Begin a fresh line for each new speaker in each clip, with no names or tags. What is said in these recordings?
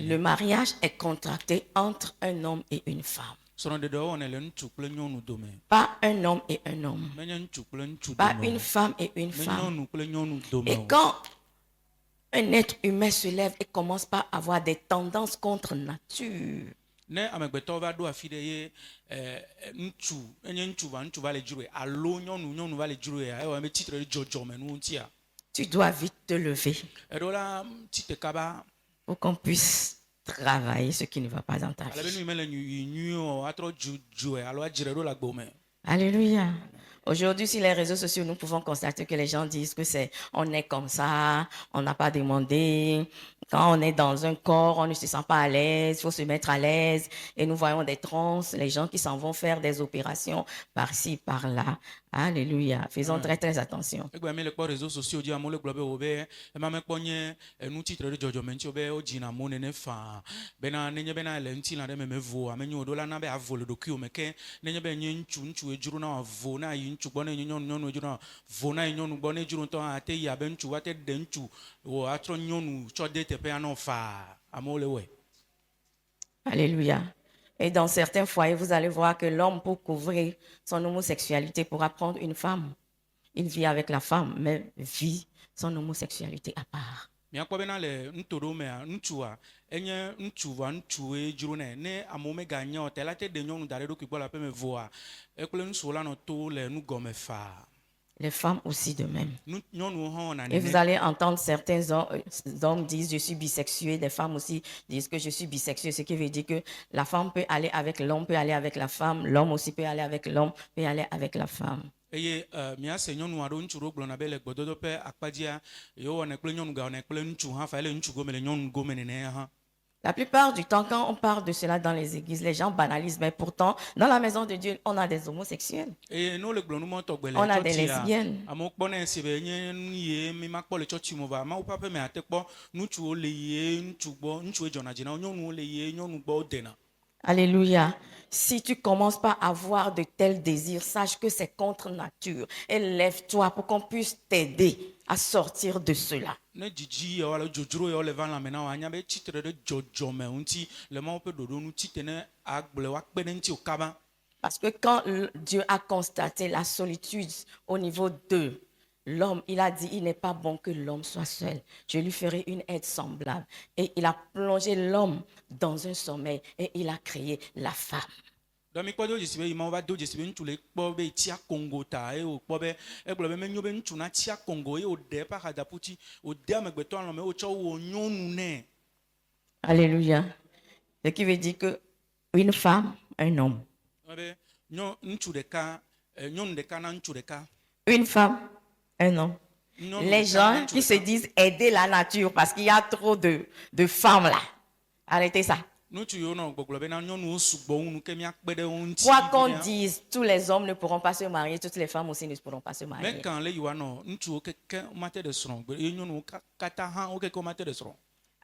Le mariage est contracté entre un homme et une femme. Pas un homme et un homme. Pas une femme et une femme. Et quand un être humain se lève et commence par avoir des tendances contre nature, tu dois vite te lever pour qu'on puisse travailler ce qui ne va pas dans ta vie. Alléluia. Aujourd'hui, sur les réseaux sociaux, nous pouvons constater que les gens disent que c'est on est comme ça, on n'a pas demandé. Quand on est dans un corps, on ne se sent pas à l'aise, il faut se mettre à l'aise. Et nous voyons des trans, les gens qui s'en vont faire des opérations par-ci, par-là. Alléluia. Faisons très, très attention. Alléluia. Et dans certains foyers, vous allez voir que l'homme, pour couvrir son homosexualité, pourra prendre une femme. Il vit avec la femme, mais vit son homosexualité à part. Les femmes aussi de même. Et vous allez entendre certains hommes disent je suis bisexué, des femmes aussi disent que je suis bisexué, ce qui veut dire que la femme peut aller avec l'homme, peut aller avec la femme, l'homme aussi peut aller avec l'homme, peut aller avec la femme. La plupart du temps, quand on parle de cela dans les églises, les gens banalisent, mais pourtant, dans la maison de Dieu, on a des homosexuels. On a des lesbiennes. Alléluia. Si tu commences pas à avoir de tels désirs, sache que c'est contre nature. Et lève-toi pour qu'on puisse t'aider à sortir de cela. Parce que quand Dieu a constaté la solitude au niveau de l'homme, il a dit, il n'est pas bon que l'homme soit seul. Je lui ferai une aide semblable. Et il a plongé l'homme dans un sommeil et il a créé la femme. Alléluia. Ce qui veut dire que une femme, un homme. Une femme, un homme. Les gens qui se disent aider la nature parce qu'il y a trop de femmes là. Arrêtez ça. Quoi qu'on dise, tous les hommes ne pourront pas se marier, toutes les femmes aussi ne pourront pas se marier.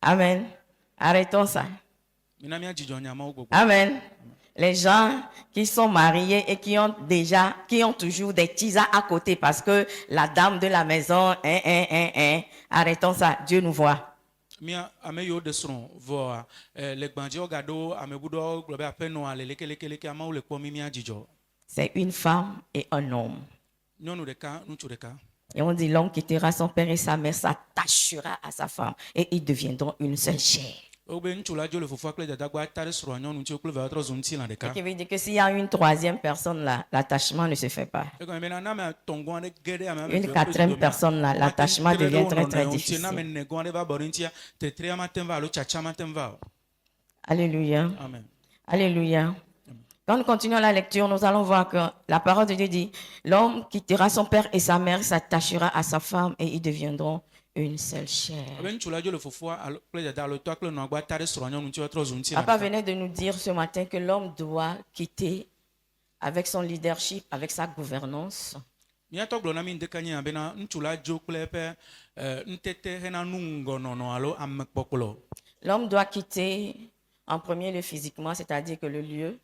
Amen. Arrêtons ça. Amen. Les gens qui sont mariés et qui ont toujours des tisas à côté parce que la dame de la maison, arrêtons ça. Dieu nous voit. C'est une femme et un homme. Et on dit l'homme quittera son père et sa mère, s'attachera à sa femme et ils deviendront une seule chair. Ce qui veut dire que s'il y a une troisième personne là, l'attachement ne se fait pas. Une quatrième personne là, l'attachement devient très très difficile. Alléluia.
Amen.
Alléluia. Quand nous continuons la lecture, nous allons voir que la parole de Dieu dit, l'homme quittera son père et sa mère, s'attachera à sa femme et ils deviendront une seule chair. Papa venait de nous dire ce matin que l'homme doit quitter avec son leadership, avec sa gouvernance. L'homme doit quitter en premier lieu physiquement, c'est-à-dire que le lieu.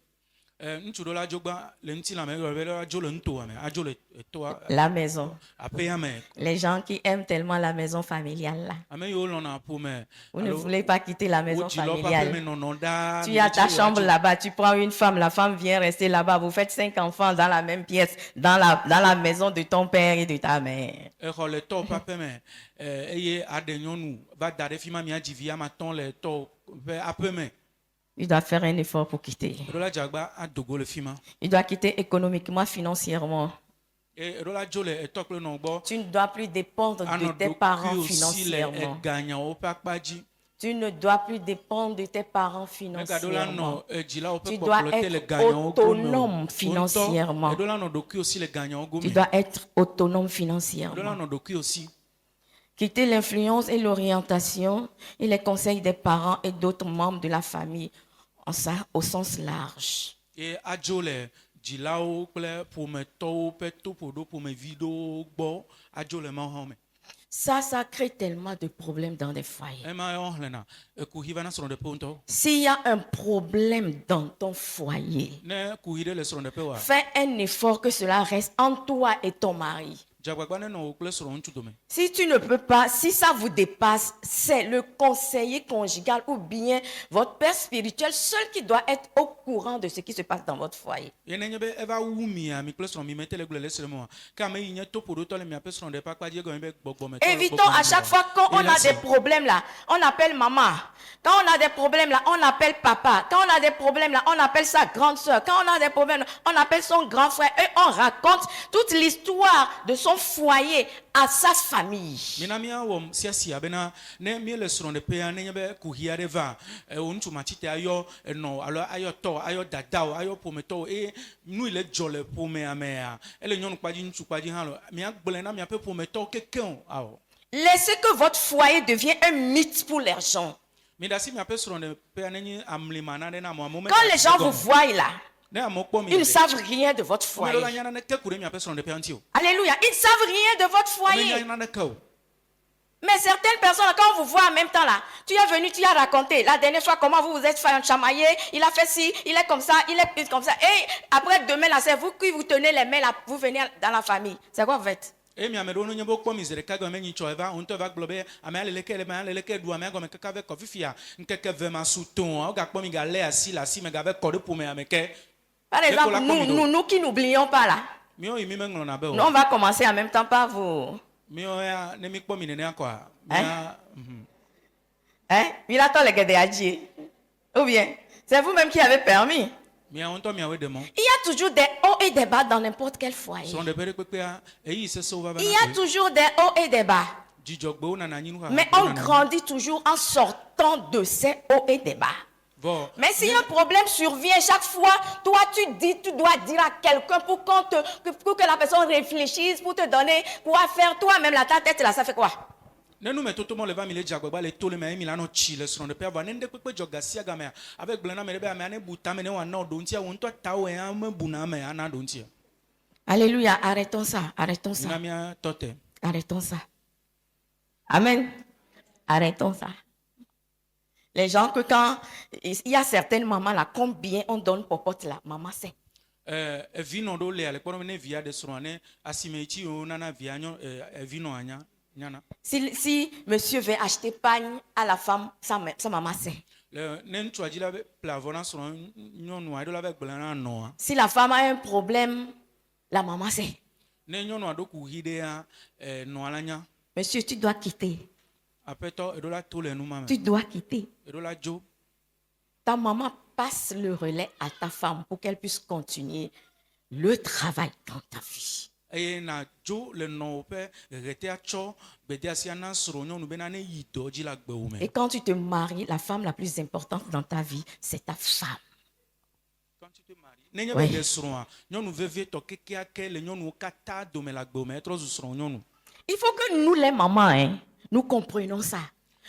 ŋutsu ɖewo la dzo gbã le ŋuti la me la dzo le nutoa me adzo le etoa
La maison.
aƒea me.
Les gens qui aiment tellement la maison familiale là.
Ame yiwo lɔna ƒome.
Vous ne voulez pas quitter la maison
wodzi lɔ ƒe aƒeme
familiale.
nɔnɔ ɖaa.
Tu as ta chambre là-bas, tu prends une femme, la femme vient rester là-bas. Vous faites 5 enfants dans la même pièce, dans la maison de ton père et de ta mère.
Exɔ le tɔwo ƒe aƒeme eye aɖe nyɔnu va da ɖe fi ma mia dzi vi ama tɔn le tɔwo ƒe aƒeme.
Il doit faire un effort pour quitter.
Eɖo la dzagba adogo le fi ma.
Il doit quitter économiquement, financièrement.
Eɖo la dzo le etɔ kple nɔ gbɔ.
Tu ne dois plus dépendre de
Anɔ
tes parents
ɖokui si le
financièrement.
eganyawo ƒe akpa dzi.
Tu ne dois plus dépendre de tes parents
Megaɖo la
financièrement.
nɔ edzilawo ƒe
Tu dois
kpɔkplɔ te le
être
ganyawo
autonome financièrement.
Eɖo la nɔ ɖokuiwo si le ganyawo
Tu
gome.
dois être autonome
Eɖo la
financièrement.
nɔ ɖokuiwo si.
Quitter l'influence et l'orientation et les conseils des parents et d'autres membres de la famille au sens large.
Ye adzo le dzilawo kple ƒometɔwo ƒe toƒoɖo ƒomevi ɖewo gbɔ adzo le emawo me.
Ça crée tellement de problèmes dans des foyers.
Ema yawo xlẽna ekuhi va na srɔ̃ɖeƒewo ŋutɔ.
S'il y a un problème dans ton foyer,
Ne kuhi ɖe le srɔ̃ɖeƒe wa,
fais un effort que cela reste entre toi et ton mari.
dzagbagba nenɔ wò kple srɔ̃ ŋutsu dome.
Si tu ne peux pas, si ça vous dépasse, c'est le conseiller conjugal ou bien votre père spirituel seul qui doit être au courant de ce qui se passe dans votre foyer.
Ye nenye be eva wu mia mi kple srɔ̃ mi mete le gblɔ le esre me wa, ke ame yi nye toƒoɖotɔ le miaƒe srɔ̃ɖeƒe akpa dzi egɔme be gbɔgbɔmetɔ.
Évitons à chaque fois quand on a des problèmes là, on appelle maman. Quand on a des problèmes là, on appelle papa. Quand on a des problèmes là, on appelle sa grande soeur. Quand on a des problèmes, on appelle son grand frère. Et on raconte toute l'histoire de son foyer à sa famille.
Mina miawɔm siasia bena ne mi le srɔ̃ɖeƒea nenye be kuhi aɖe va, wo ŋutsu matsite ayɔ enɔ alo ayɔ tɔ, ayɔ dadawo, ayɔ ƒometɔwo eye nu yi le dzɔ le ƒomea mea, ele nyɔnu kpadzi ŋutsu kpadzi hã le miagblẽ na miaƒe ƒometɔwo kekeŋ awɔ.
Laissez que votre foyer devienne un mythe pour les gens.
Mi ɖe asi miaƒe srɔ̃ɖeƒea nenye amlima na ɖe na amewo.
Quand les gens vous voient là,
ne amewo kpɔ mi
ils ne savent rien de votre
ame ɖewo la
foyer.
nya naneke ku ɖe miaƒe srɔ̃ɖeƒea ŋuti o.
Alléluia. Ils ne savent rien de votre
Menya
foyer.
naneke o.
Mais certaines personnes, quand on vous voit en même temps là, tu es venu, tu as raconté la dernière fois comment vous vous êtes fait chamailler, il a fait ci, il est comme ça, il est plus comme ça. Et après demain là, c'est vous qui vous tenez les mains là, vous venez dans la famille. C'est quoi vous faites?
Eye mi ame ɖewo nye be wokpɔ mi zi ɖeka gɔme menyi tsɔ eva ŋutɔ va gblɔ be amea leleke le mea leleke ɖu amea gɔme kaka ve kɔ fifia ŋkeke ve ma su tɔ̃a wogakpɔ mi galé asi le asi me gave kɔ ɖe ƒomea me ke.
Par exemple, nous qui n'oublions pas là,
Míawo yi mi meŋlɔna be
nous,
o.
on va commencer en même temps par vous.
Míawo ya ne mi kpɔ mi nenea kɔa.
Hein? Il attend les gars. Ou bien, c'est vous-même qui avez permis.
Míawo ŋutɔ miawoe ɖe mɔ.
Il y a toujours des hauts et des bas dans n'importe quel foyer.
Srɔ̃ɖeƒe ɖe kpekpea eyi sesewo va va
Il y a toujours des hauts et des bas.
dzidzɔgbewo nana anyi nu xa.
Mais on grandit toujours en sortant de ces hauts et des bas.
Vɔ.
Mais si un problème survient chaque fois, toi tu dois dire à quelqu'un pour que la personne réfléchisse, pour te donner, pour faire toi-même la ta tête là, ça fait quoi?
Ne nu me totomɔ le va mi le dzagbagba le to le me eye mi la nɔ tsi le srɔ̃ɖeƒea vɔ ne ŋɖe kpekpe dzɔ gasia gamea ave gblẽ na ame ɖe be amea ne bu tame ne wòanɔ ɖo ŋutia wo ŋutɔ tawo ya mebuna ame ana ɖo ŋutia.
Alléluia, arrêtons ça, arrêtons ça,
Na mia tɔ te.
arrêtons ça. Amen. Arrêtons ça. Les gens que quand il y a certaines mamans là, combien on donne popote là, maman sait.
Evinɔ ɖewo lia le kpɔm ne via ɖe srɔ̃a ne asimetsi yiwo nana via nyɔ evinɔ anya nyana.
Si monsieur veut acheter pagne à la femme, sa maman sait.
Le ne ŋutsua dzi la be ple avɔ na srɔ̃ nyɔnua eɖo la be gblẽ na nɔa.
Si la femme a un problème, la maman sait.
Ne nyɔnua ɖo kuhi ɖea nɔa la nya.
Monsieur, tu dois quitter.
Aƒetɔ eɖo la to le nu ma me.
Tu dois quitter.
Eɖo la dzo.
Ta maman passe le relais à ta femme pour qu'elle puisse continuer le travail dans ta vie.
Eye na dzo le nɔwo ƒe ɣetea tsɔ gbedeasia na srɔ̃ nyɔnu bena ne yi dɔ dzi le agbewo me.
Et quand tu te maries, la femme la plus importante dans ta vie, c'est ta femme.
Quand tu te maries, nenye be le srɔ̃a nyɔnu vevietɔ kekeake le nyɔnuwo katã dome le agbewo me etrɔ zu srɔ̃ nyɔnu.
Il faut que nous les mamans, hein, nous comprenons ça.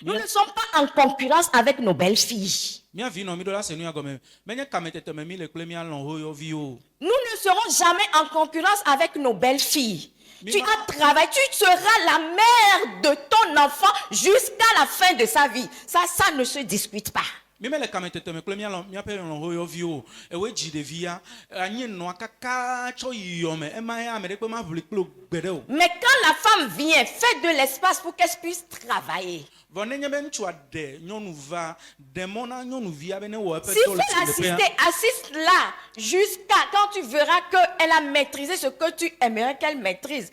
Nous ne sommes pas en concurrence avec nos belles-filles.
Mia vi nɔ mi ɖo la se nu ya gɔme menye kametete me mi le kple mia lɔ̃xoyɔviwo.
Nous ne serons jamais en concurrence avec nos belles-filles. Tu as travaillé, tu seras la mère de ton enfant jusqu'à la fin de sa vie. Ça ne se discute pas.
mi me le kametete me kple miaƒe lɔ̃xoyɔviwo ewoe dzi ɖevia anyi nɔa kaka tsɔ yi yɔme ema ya ame ɖe kpe ma ʋli kple gbe ɖe o.
Mais quand la femme vient, fait de l'espace pour qu'elle puisse travailler.
Vɔ nenye be ŋutsua ɖe nyɔnu va ɖe mɔ na nyɔnuvia be ne wɔ eƒe
S'il
dɔ le
faut l'assister, assiste là jusqu'à quand tu verras qu'elle a maîtrisé ce que tu aimerais qu'elle maîtrise.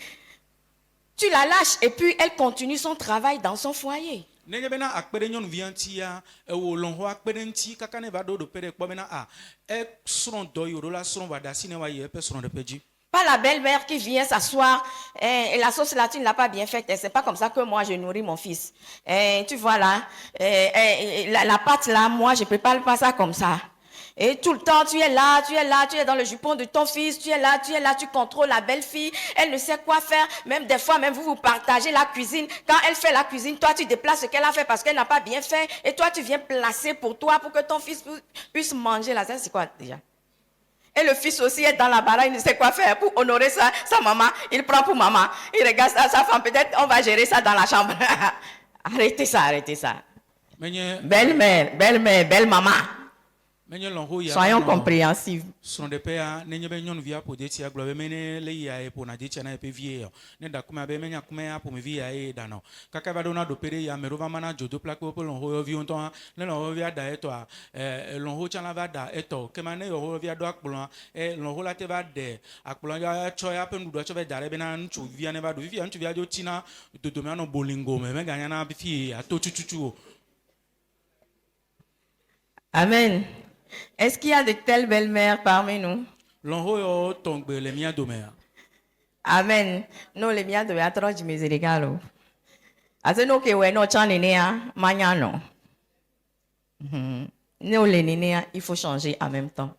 Tu la lâches et puis elle continue son travail dans son foyer.
nenye bena akpe ɖe nyɔnuvia ŋutia ewò lɔ̃xo akpe ɖe ŋuti kaka ne va ɖo ɖoƒe ɖe kpɔ bena esrɔ̃ dɔ yi wòɖo la srɔ̃ va ɖe asi ne woayi eƒe srɔ̃ɖeƒe dzi.
Pas la belle-mère qui vient s'asseoir et la sauce là, tu ne l'as pas bien faite. C'est pas comme ça que moi je nourris mon fils. Tu vois là, la pâte là, moi je prépare pas ça comme ça. Et tout le temps, tu es là, tu es dans le jupon de ton fils, tu es là, tu contrôles la belle-fille, elle ne sait quoi faire, même des fois, même vous partagez la cuisine. Quand elle fait la cuisine, toi, tu déplaces ce qu'elle a fait parce qu'elle n'a pas bien fait, et toi, tu viens placer pour toi, pour que ton fils puisse manger là. Ça, c'est quoi déjà? Et le fils aussi est dans la baraque, il ne sait quoi faire pour honorer sa maman. Il prend pour maman, il regarde sa femme, peut-être on va gérer ça dans la chambre. Arrêtez ça. Belle-mère, belle maman. Soyons compréhensifs.
Srɔ̃ɖeƒea nenye be nyɔnuvia ƒo detsia gblɔ be mene le yia ye ƒona detsia na eƒe vie ya ne ɖakuma be menya kuma ya ƒomevi ya ye ɖanɔ kaka va ɖo na ɖoƒe ɖe ya ame ɖewo va ma na dzodoƒe kple woƒe lɔ̃xoyɔviwo ŋutɔ hã ne lɔ̃xoyɔvia ɖa etɔa lɔ̃xo tsã la va ɖa etɔ kema ne lɔ̃xoyɔvia ɖo akplɔa lɔ̃xo la te va ɖe akplɔa ya tsɔ ya ƒe nuɖuɖua tsɔ va da ɖe bena ŋutsuvia ne va ɖo fifia ŋutsuvia dzo tina dodome anɔ bolingo me meganya na fi ato tututu o.
Amen. Est-ce qu'il y a de telles belles-mères parmi nous?
Lɔ̃xoyɔwo tɔŋgbe le mía domea.
Amen. No le mía domea trop de miséricorde. Ase no que bueno chanenea mañana. No le nénéa, il faut changer en même temps.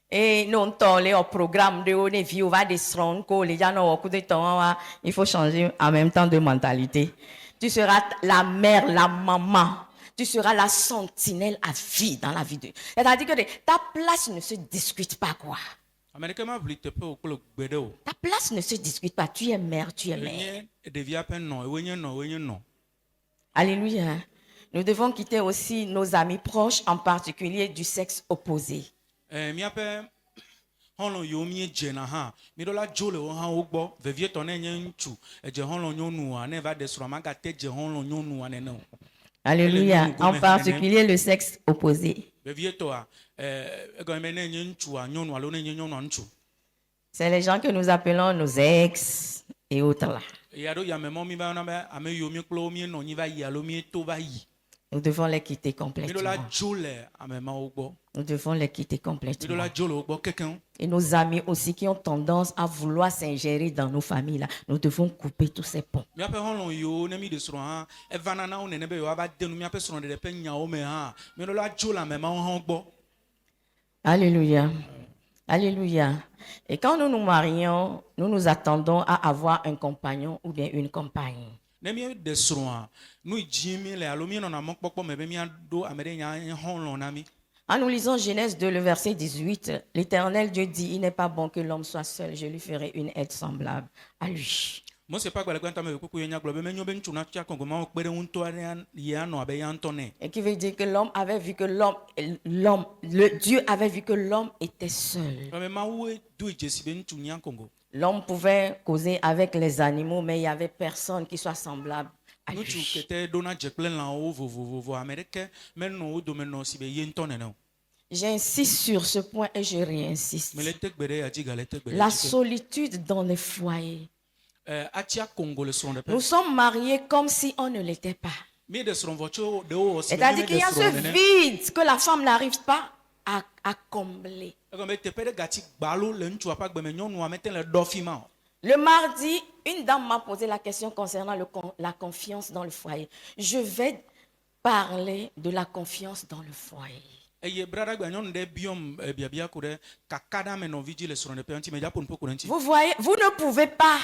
Et non les au programme de on vie va descendre que les gens n'ont de temps il faut changer en même temps de mentalité. Tu seras la mère, la maman. Tu seras la sentinelle à vie dans la vie de. C'est-à-dire que ta place ne se discute pas quoi. Ta place ne se discute pas. Tu es mère, tu es mère. Alléluia. Nous devons quitter aussi nos amis proches, en particulier du sexe opposé. Alléluia. En particulier le sexe opposé. C'est les gens que nous appelons nos ex et autres là. Nous devons les quitter complètement. Nous devons les quitter complètement. Et nos amis aussi qui ont tendance à vouloir s'ingérer dans nos familles, là, nous devons couper tous ces ponts. Alléluia. Alléluia. Et quand nous nous marions, nous nous attendons à avoir un compagnon ou bien une compagne. En nous lisant Genèse 2, le verset 18, l'Éternel Dieu dit, il n'est pas bon que l'homme soit seul, je lui ferai une aide semblable à lui. Et qui veut dire que l'homme avait vu que Dieu avait vu que l'homme était seul. L'homme pouvait causer avec les animaux, mais il n'y avait personne qui soit semblable à lui. J'insiste sur ce point et je réinsiste. La solitude dans les foyers. Nous sommes mariés comme si on ne l'était pas. C'est-à-dire qu'il y a ce vide que la femme n'arrive pas à combler. Le mardi, une dame m'a posé la question concernant la confiance dans le foyer. Je vais parler de la confiance dans le foyer. Vous voyez, vous ne pouvez pas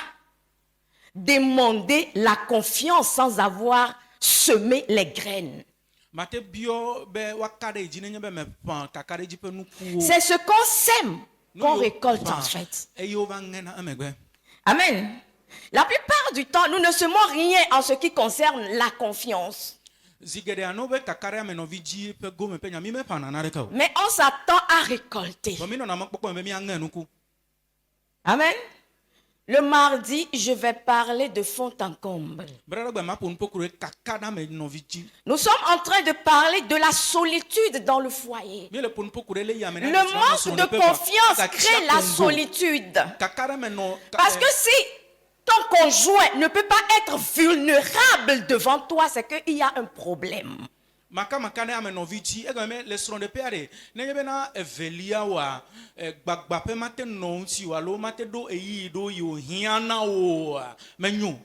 demander la confiance sans avoir semé les graines. C'est ce qu'on sème qu'on récolte en fait. Amen. La plupart du temps, nous ne semons rien en ce qui concerne la confiance.
Zigede anobe kakare ame novi dzi pe gome pe nyami me pana na reka o.
Mais on s'attend à récolter.
Bo mi no na mokpokpo me mi ange nuku.
Amen. Le mardi, je vais parler de fond en comble.
Brother gbe ma pon pokure kakada me novi dzi.
Nous sommes en train de parler de la solitude dans le foyer.
Mi le pon pokure le ya me na.
Le manque de confiance crée la solitude.
Kakare me no.
Parce que si ton conjoint ne peut pas être vulnérable devant toi, c'est qu'il y a un problème.
Maka ne ame novi dzi ega me le srɔ̃ de peare ne ye bena evelia wa gbagba pe mate no nti wa lo mate do eyi do yo hiana o menyo.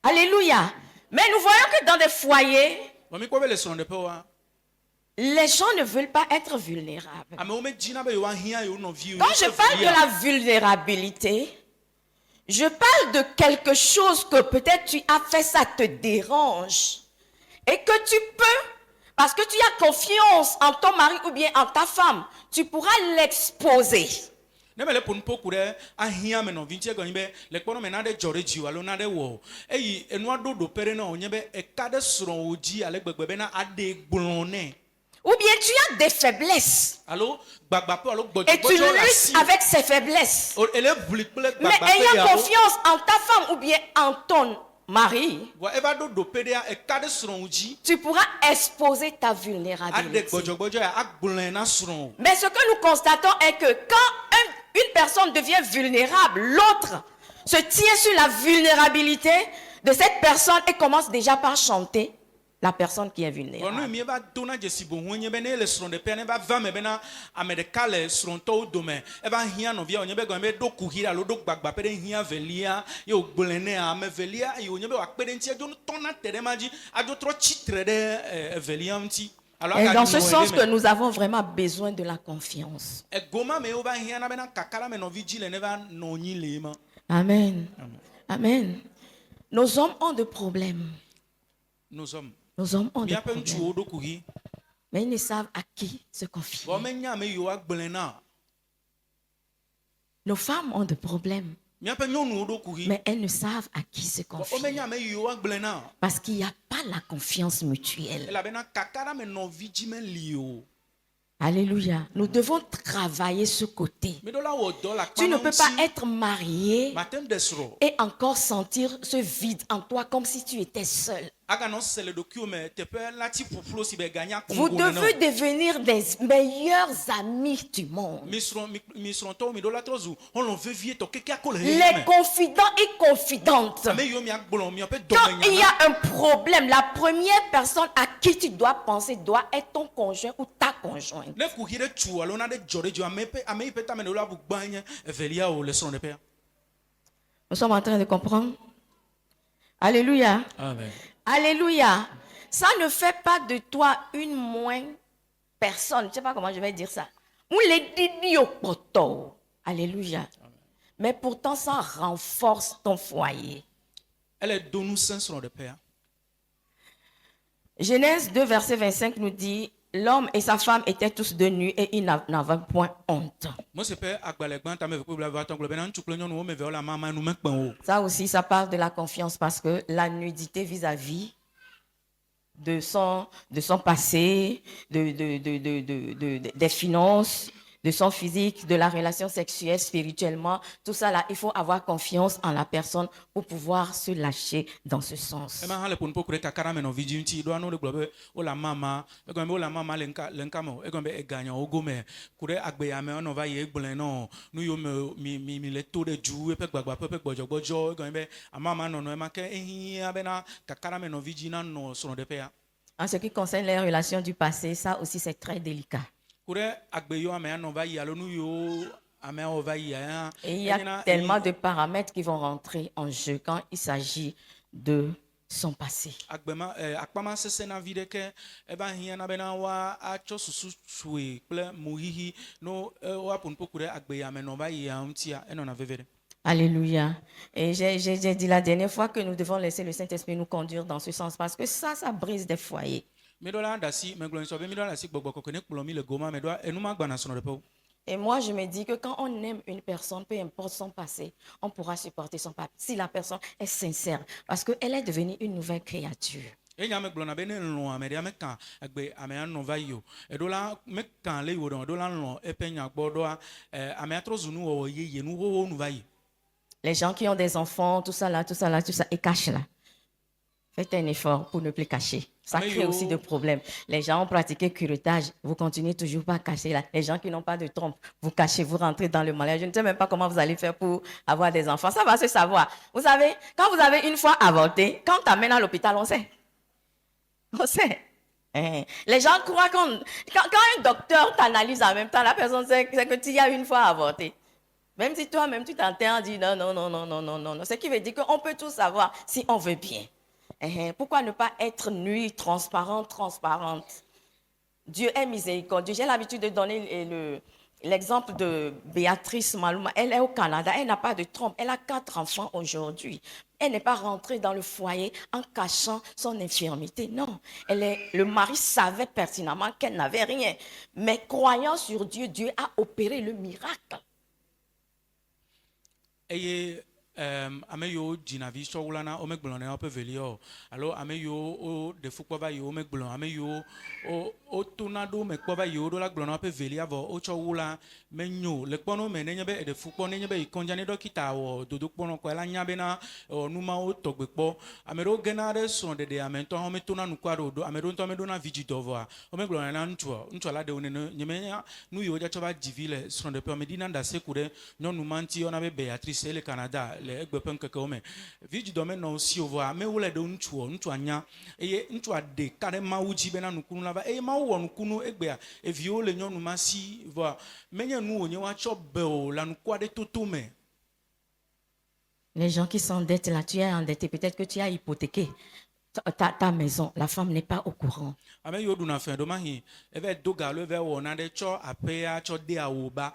Alléluia. Mais nous voyons que dans des foyers,
Bo mi ko be le srɔ̃ de pe wa
les gens ne veulent pas être vulnérables.
ame wo me dzina be yo wa hia yo novi.
Quand je parle de la vulnérabilité, je parle de quelque chose que peut-être tu as fait, ça te dérange. Et que tu peux, parce que tu as confiance en ton mari ou bien en ta femme, tu pourras l'exposer.
Ne me le pon pokure ahia me novi dzi ega ni be le kpɔnɔ me na de dzɔ de dzi wa lo na de wɔ eyi enua do pere na onye be eka de srɔ̃ wo dzi ale gbegbe be na ade gblɔ ne.
Ou bien tu as des faiblesses.
Alo gbagba pe alo
Et tu luttes avec ces faiblesses.
ele vli kple
Mais
gbagba pe
ayant
ya.
confiance en ta femme ou bien en ton mari,
Wa eva do perea eka de srɔ̃ wo dzi.
tu pourras exposer ta
Ade
vulnérabilité.
gbɔdzɔgbɔdzɔ ya agblẽ na srɔ̃.
Mais ce que nous constatons est que quand une personne devient vulnérable, l'autre se tient sur la vulnérabilité de cette personne et commence déjà par chanter la personne qui est
Wɔnu
vulnérable.
mi eva do na dzesi bo hu nye be ne le srɔ̃ de pe ne va va me be na ame ɖeka le srɔ̃tɔwo dome eva hiã nɔvia wonye be gɔme be do kuhi alo do gbagba pe ɖe hiã velia ye wogblẽ ne ame velia ye wonye be wòakpe ɖe ŋuti edzo tɔna te ɖe ma dzi adzo trɔ tsitre ɖe evelia ŋuti. Alo
Et dans
agagblɔ
ce sens
ɖe
que
me.
nous avons vraiment besoin de la confiance.
Egoma me wova hiã na be na kaka la me nɔvi dzi le ne va nɔ anyi le ma.
Amen. Amen. Nos hommes ont des problèmes.
Nos hommes.
Nos hommes ont des
Míaƒe
problèmes.
ŋutsuwo ɖo kuhi.
Mais ils ne savent à qui se confier.
Vɔ menya ame yiwo agblẽ na.
Nos femmes ont des problèmes.
Míaƒe nyɔnuwo ɖo kuhi.
Mais elles ne savent à qui se
Vɔ
confier.
womenya ame yiwo agblẽ na.
Parce qu'il n'y a pas la confiance mutuelle.
Elabena kaka la me nɔvi dzi meli o.
Alléluia. Nous devons travailler ce côté.
Mi ɖo la wɔ dɔ le
Tu ne
akpa
peux pas être marié
Matem de srɔ̃.
et encore sentir ce vide en toi comme si tu étais seul.
Aganɔ se le ɖokuiwo me teƒe lati ƒuƒlu si be ganya
Vous
kɔngo
devez
nene o.
devenir des meilleurs amis du monde.
Mi srɔ̃tɔwo mi ɖo la trɔ zu xɔlɔ̃ vevie tɔ kekea ko le
Les
xexea me.
confidents et confidentes.
Ame yiwo miagblɔ miaƒe
Quand il y
dɔmenya na.
a un problème, la première personne à qui tu dois penser doit être ton conjoint ou ta conjointe.
Ne kuhi ɖe tu alo na ɖe dzɔ ɖe dzi ame yi ƒe tame ɖo la bu gbã nye evelia o le srɔ̃ɖeƒea.
Nous sommes en train de comprendre. Alléluia.
Amen.
Alléluia. Ça ne fait pas de toi une moindre personne. Je ne sais pas comment je vais dire ça. Ou les didi au poteau. Alléluia. Mais pourtant, ça renforce ton foyer.
Ele do ŋusẽ srɔ̃ɖeƒea.
Genèse 2, verset 25 nous dit, l'homme et sa femme étaient tous de nus et ils n'avaient point honte.
Mose ƒe agbalẽ gbãtɔ ame eve kple blaatɔ̃ gblɔ bena ŋutsu kple nyɔnu wo ame eve wole amama nu mekpe o.
Ça aussi, ça parle de la confiance parce que la nudité vis-à-vis de son passé, des finances, de son physique, de la relation sexuelle, spirituellement, tout ça là, il faut avoir confiance en la personne pour pouvoir se lâcher dans ce sens.
Ema hã le ƒonuƒo ku ɖe kaka ɖe me nɔvi dzi ŋuti ɖo anewo le gblɔ be wole amama egɔme be wole amama le ŋka me o egɔme be eganyawo gome ku ɖe agbe ya me wonɔ va yi egblẽ nɔ nu yiwo me mi le to ɖe dzu eƒe gbagbaƒe ƒe gbɔdzɔgbɔdzɔ egɔme be amama nɔnɔ ema ke ehiã bena kaka ɖe me nɔvi dzi nanɔ srɔ̃ɖeƒea.
En ce qui concerne les relations du passé, ça aussi c'est très délicat.
Ku ɖe agbe yiwo amea nɔ va yi alo nu yiwo ameawo va yi hã.
Et il y a tellement de paramètres qui vont rentrer en jeu quand il s'agit de son passé.
Agbema akpama sese na vi ɖeke eva hiã na bena woatsɔ susu sue kple mohihi no woaƒo nuƒo ku ɖe agbe ya me nɔ va yia ŋutia enɔna veve ɖe.
Alléluia. Et j'ai dit la dernière fois que nous devons laisser le Saint-Esprit nous conduire dans ce sens parce que ça brise des foyers.
Mi ɖo la ɖe asi megblɔ nsɔ be mi ɖo la asi gbɔgbɔ kɔkɔe ne kplɔ mi le goma me ɖoa enu ma gbana srɔ̃ɖeƒewo.
Et moi, je me dis que quand on aime une personne, peu importe son passé, on pourra supporter son passé si la personne est sincère parce qu'elle est devenue une nouvelle créature.
enya me gblɔ na be ne lɔ̃ ame ɖea meka egbe amea nɔ va yi o eɖo la meka le yi o ɖe eɖo la lɔ̃ eƒe nya gbɔ ɖoa amea trɔ zu nuwɔwɔ yeye nuwowo nu va yi.
Les gens qui ont des enfants, tout ça là, tout ça là, tout ça, et cachent là. Faites un effort pour ne plus cacher. Ça
Mais
crée
yo-
aussi des problèmes. Les gens ont pratiqué curettage, vous continuez toujours pas à cacher là. Les gens qui n'ont pas de trompe, vous cachez, vous rentrez dans le mariage. Je ne sais même pas comment vous allez faire pour avoir des enfants. Ça va se savoir. Vous savez, quand vous avez une fois avorté, quand on t'amène à l'hôpital, on sait. On sait. Les gens croient quand un docteur t'analyse en même temps, la personne sait que tu y as une fois avorté. Même si toi-même tu t'enterres, dis non, non, non, non, non, non, non, non. Ce qui veut dire qu'on peut tout savoir si on veut bien. Pourquoi ne pas être nue, transparente? Dieu est miséricordieux. J'ai l'habitude de donner l'exemple de Béatrice Maluma. Elle est au Canada, elle n'a pas de trompe. Elle a 4 enfants aujourd'hui. Elle n'est pas rentrée dans le foyer en cachant son infirmité. Non, le mari savait pertinemment qu'elle n'avait rien. Mais croyant sur Dieu, Dieu a opéré le miracle.
Eye ame yiwo dzina vi tsɔ wula na womegblɔ na woƒe velia o alo ame yiwo wo ɖe fukpɔ va yiwo megblɔ ame yiwo wotona ɖo me kpɔ va yiwo ɖo la gblɔ na woƒe velia vɔ wotsɔ wula menyo le kpɔnɔ me nenye be eɖe fukpɔ nenye be yikɔndza ne ɖɔkita wɔ dodokpɔnɔ kɔ ela nya bena numawo tɔgbe kpɔ ame ɖewo gena ɖe srɔ̃ɖeɖe ame ŋutɔ hã metona nukua ɖe woɖo ame ɖewo ŋutɔ meɖona vidzidɔ vɔa womegblɔ na ŋutsua la ɖewo nene nyemenya nu yiwo dza tsɔ va dzi vi le srɔ̃ɖeƒea meɖina ɖase ku ɖe nyɔnu ma ŋuti yɔna be Beatrice ele Canada le egbe ƒe ŋkekewo me vidzidɔ menɔ si o vɔa amewo le ɖe ŋutsua nya eye ŋutsua ɖeka ɖe Mawu dzi bena nukunu la va eye Mawu wɔ nukunu egbea eviwo le nyɔnu ma si vɔa menye nu wònye woatsɔ be o la nukua ɖe toto me.
Les gens qui s'endettent là, tu es endetté, peut-être que tu as hypothéqué ta maison, la femme n'est pas au courant.
Ame yiwo ɖuna fɛ ɖo mahi eve do galo eve wɔ na ɖe tsɔ aƒea tsɔ de awo ba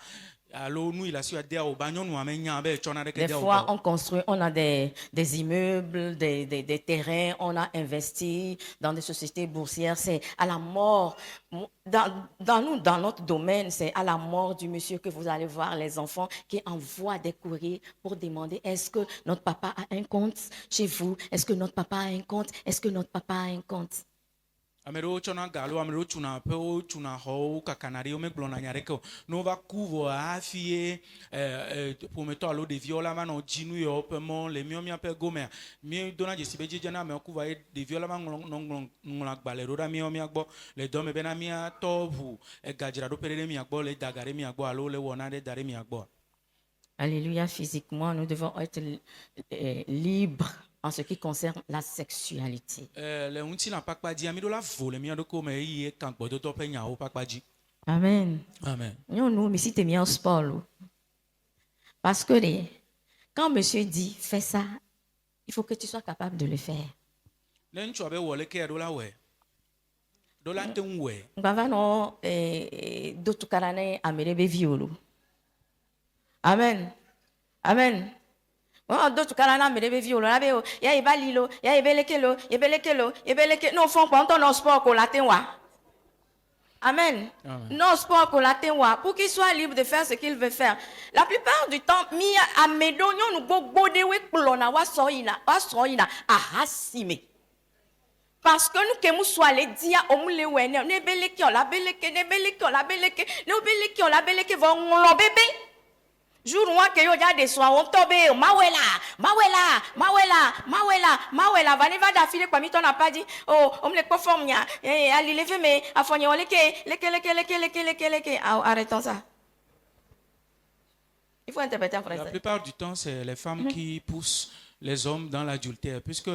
alo nu yi le asi de awo ba nyɔnua menya be etsɔ na ɖeke
Des
de awo
fois,
ba.
on construit, on a des immeubles, des terrains, on a investi dans des sociétés boursières. C'est à la mort. Dans notre domaine, c'est à la mort du monsieur que vous allez voir les enfants qui envoient des courriers pour demander est-ce que notre papa a un compte chez vous? Est-ce que notre papa a un compte? Est-ce que notre papa a un compte?
Ame ɖewo tsɔna galo ame ɖewo tuna aƒewo tuna xɔwo kakana ɖi womegblɔna nya ɖeke o ne wova ku vɔ hafi ye ƒometɔ alo ɖeviwo la va nɔ dzi nu yewo ƒe mɔ le míaƒe gomea míedona dzesi be dzidzena amewo ku va ye ɖeviwo la va ŋlɔ agbalẽ ɖo ɖa mía gbɔ le dɔ me bena míatɔ ʋu egadzraɖoƒe ɖe mía gbɔ le daga ɖe mía gbɔ alo le wɔna ɖe da ɖe mía gbɔ.
Alléluia, physiquement, nous devons être libres en ce qui concerne la sexualité.
Le ŋutilã ƒe akpa dzi amiɖo la vo le mía ɖokuiwo me eye eka gbɔdɔdɔ ƒe nyawo ƒe akpa dzi.
Amen.
Amen.
Nous, mais si tu es mis en sport, là. Parce que quand monsieur dit fais ça, il faut que tu sois capable de le faire.
Ne ŋutsua be wɔ leke ɖo la wɔe ɖo la te ŋu wɔe.
Ngava no do tukarane amerebe violo. Amen. Amen. Oh, do tukarane amerebe violo. La beo ya ibalilo, ya ibelekelo, ibelekelo, ibeleke. No font pas on sport ko la tenwa. Amen. Non sport ko la tenwa pour qu'il soit libre de faire ce qu'il veut faire. La plupart du temps, mi amedonyo nu gbogbo de we klona wa soina ahasime. Parce que nous que nous soyons les dia omule wene ne beleki on la beleke ne beleki on la beleke ne beleki on la beleke vont lo bébé jour moi que yo ja de soin on tobe mawela va ne va d'affilée comme ton n'a pas dit oh on me le conforme nya ali lever mais afonye leke arrêtons ça. Il faut interpréter en français.
La plupart du temps, c'est les femmes qui poussent les hommes dans l'adultère. Puisque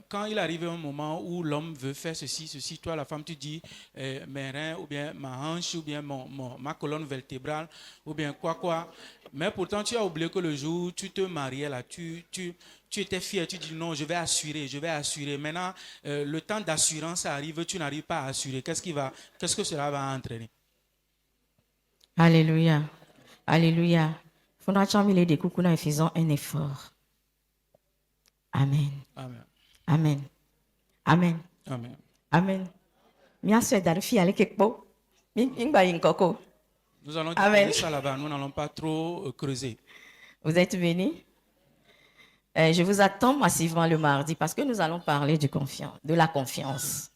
quand il arrive un moment où l'homme veut faire ceci, toi, la femme, tu dis mes reins, ou bien ma hanche, ou bien ma colonne vertébrale, ou bien quoi. Mais pourtant, tu as oublié que le jour où tu te mariais, là, tu étais fier, tu dis non, je vais assurer. Maintenant, le temps d'assurance arrive, tu n'arrives pas à assurer. Qu'est-ce que cela va entraîner?
Alléluia. Alléluia. Faudra chamiller des coucous et faisons un effort. Amen.
Amen.
Amen. Amen.
Amen.
Amen. Mia soeur d'Arfi allez quelque part.
Nous allons
Amen.
dire ça là-bas, nous n'allons pas trop creuser.
Vous êtes venus. Je vous attends massivement le mardi parce que nous allons parler de la confiance.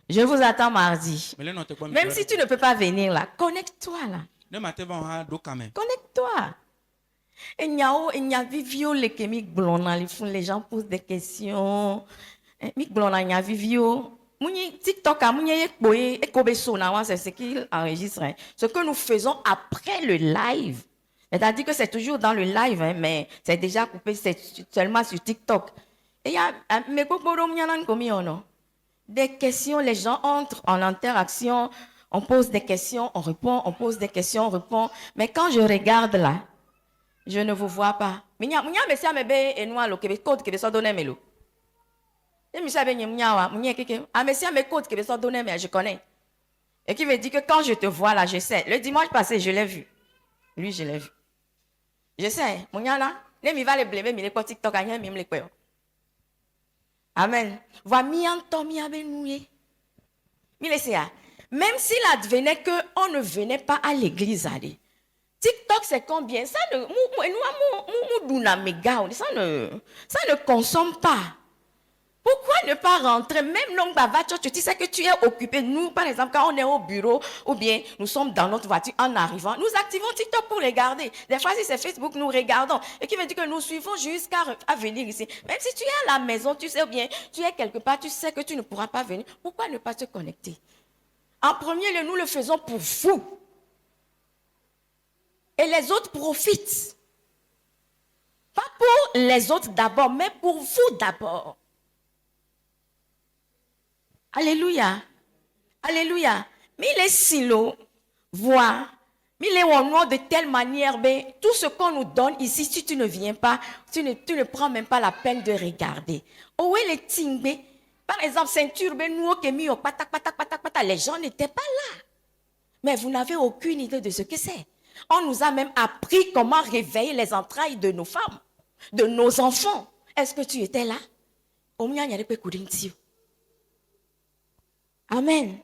Je vous attends mardi. Même si tu ne peux pas venir là, connecte-toi là. Connecte-toi. Les gens posent des questions. TikTok, c'est ce qu'il enregistre. Ce que nous faisons après le live. C'est-à-dire que c'est toujours dans le live, hein, mais c'est déjà coupé, c'est seulement sur TikTok. Et il y a des questions, les gens entrent en interaction, on pose des questions, on répond, on pose des questions, on répond. Mais quand je regarde là, je ne vous vois pas. Je connais. Et qui veut dire que quand je te vois là, je sais. Le dimanche passé, je l'ai vu. Lui, je l'ai vu. Je sais. Amen. Même s'il advenait qu'on ne venait pas à l'église, TikTok, c'est combien? Ça ne consomme pas. Pourquoi ne pas rentrer? Même non, tu sais que tu es occupé. Nous, par exemple, quand on est au bureau ou bien nous sommes dans notre voiture en arrivant, nous activons TikTok pour regarder. Des fois, si c'est Facebook, nous regardons. Et qui veut dire que nous suivons jusqu'à venir ici. Même si tu es à la maison, tu sais, ou bien tu es quelque part, tu sais que tu ne pourras pas venir. Pourquoi ne pas te connecter? En premier lieu, nous le faisons pour vous. Et les autres profitent. Pas pour les autres d'abord, mais pour vous d'abord. Alléluia. Alléluia. Mais les silos voient, mais les noms de telle manière, mais tout ce qu'on nous donne ici, si tu ne viens pas, tu ne prends même pas la peine de regarder. Où est les tingbe? Par exemple, ceinture, les gens n'étaient pas là. Mais vous n'avez aucune idée de ce que c'est. On nous a même appris comment réveiller les entrailles de nos femmes, de nos enfants. Est-ce que tu étais là? Amen.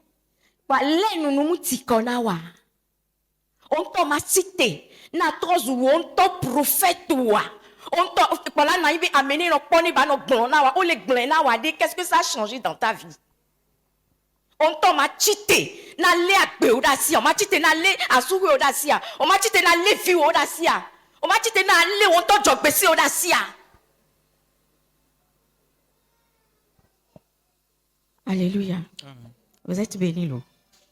On t'a ma cité. Na trozu on t'a prophète wa. On t'a voilà na ibi amener no poni ba no glona wa. O le glena wa de qu'est-ce que ça a changé dans ta vie? On t'a ma cité. Na le akbe odasia. Ma cité na le asuri odasia. O ma cité na le vi odasia. O ma cité na le on t'a jogbesi odasia. Alléluia. Amen. Vous êtes bénis, l'eau.